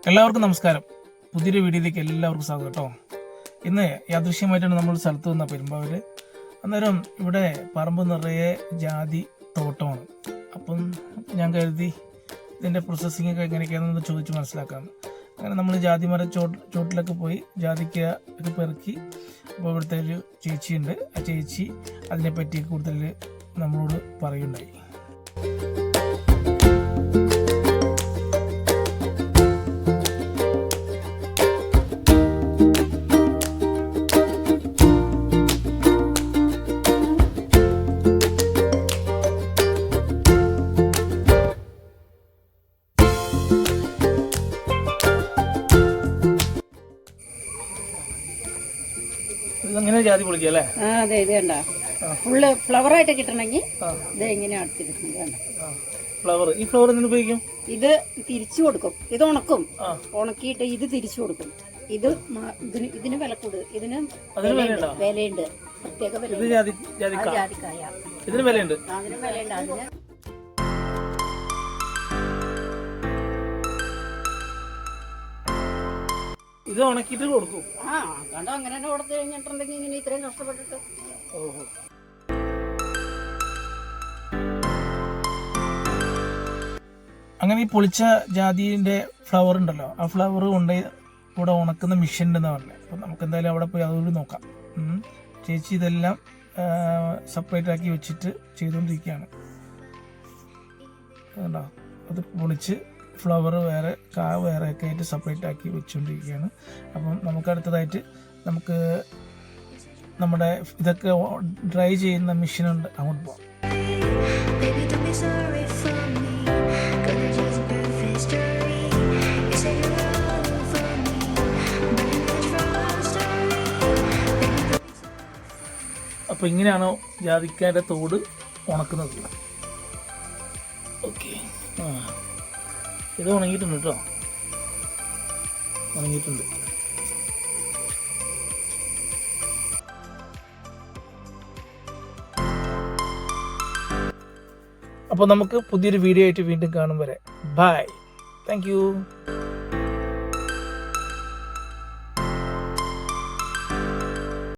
എല്ലാവർക്കും നമസ്കാരം. പുതിയൊരു വീഡിയോയിലേക്ക് എല്ലാവർക്കും സ്വാഗതം കേട്ടോ. ഇന്ന് യാദൃശ്യമായിട്ടാണ് നമ്മൾ സ്ഥലത്ത് വന്ന പെരുമ്പാവൂര്. അന്നേരം ഇവിടെ പറമ്പ് നിറയെ ജാതി തോട്ടമാണ്. അപ്പം ഞാൻ കരുതി ഇതിൻ്റെ പ്രോസസ്സിംഗ് ഒക്കെ എങ്ങനെയൊക്കെയാണെന്ന് ചോദിച്ച് മനസ്സിലാക്കാം. അങ്ങനെ നമ്മൾ ജാതി മര ചോട്ടിലൊക്കെ പോയി ജാതിക്ക ഒക്കെ പെറുക്കി. അപ്പോൾ ഇവിടുത്തെ ഒരു ചേച്ചിയുണ്ട്. ആ ചേച്ചി അതിനെപ്പറ്റി കൂടുതൽ നമ്മളോട് പറയുണ്ടായി. ഇങ്ങനെ ജാതി പൊളിക്കുക അല്ലേ? അതെ, ഇത് കണ്ട ഫുള്ള് ഫ്ലവർ ആയിട്ട് കിട്ടണമെങ്കിൽ ഇത് എങ്ങനെയാ അടുത്തിരിക്കുന്നത്. ഫ്ലവർ, ഈ ഫ്ലവർ എന്തിനു ഉപയോഗിക്കും? ഇത് തിരിച്ചു കൊടുക്കും, ഇത് ഉണക്കും, ഉണക്കിയിട്ട് ഇത് തിരിച്ചു കൊടുക്കും. ഇത് ഇതിന് വില കൂടും, ഇതിന് വിലയുണ്ട്, പ്രത്യേക വില. ജാതിക്കായ ഇതിന് വിലയുണ്ട്, അതിന് വിലയുണ്ട്. അതിന് ഇത് ഉണക്കിയിട്ട് കൊടുക്കും. കണ്ടോ, അങ്ങനെ തന്നെ കൊടുത്തു കഴിഞ്ഞിട്ടുണ്ടെങ്കിൽ ഇങ്ങനെ ഇത്രയും കഷ്ടപ്പെട്ടിട്ട്. ഓഹോ. അങ്ങനെ ഈ പൊളിച്ച ജാതിന്റെ ഫ്ലവർ ഉണ്ടല്ലോ, ആ ഫ്ലവർ കൊണ്ട് ഇവിടെ ഉണക്കുന്ന മെഷീൻ ഉണ്ടെന്ന് പറഞ്ഞത്. അപ്പം നമുക്ക് എന്തായാലും അവിടെ പോയി അതുകൂടി നോക്കാം. ചേച്ചി ഇതെല്ലാം സെപ്പറേറ്റ് ആക്കി വെച്ചിട്ട് ചെയ്തുകൊണ്ടിരിക്കുകയാണ്. കണ്ടോ, അത് പൊളിച്ച് ഫ്ലവർ വേറെ വേറെ ഒക്കെ ആയിട്ട് സെപ്പറേറ്റ് ആക്കി വെച്ചുകൊണ്ടിരിക്കുകയാണ്. അപ്പം നമുക്ക് അടുത്തതായിട്ട് നമുക്ക് നമ്മുടെ ഇതൊക്കെ ഡ്രൈ ചെയ്യുന്ന മെഷീനുണ്ട്, അങ്ങോട്ട് പോകാം. അപ്പോൾ ഇങ്ങനെയാണോ ജാതിക്കാൻ്റെ തോട് ഉണക്കുന്നത്? ഓക്കെ. ഇത് ഉണങ്ങിയിട്ടുണ്ട് കേട്ടോ, ഉണങ്ങിയിട്ടുണ്ട്. അപ്പോൾ നമുക്ക് പുതിയൊരു വീഡിയോ ആയിട്ട് വീണ്ടും കാണും വരെ ബൈ. Thank you.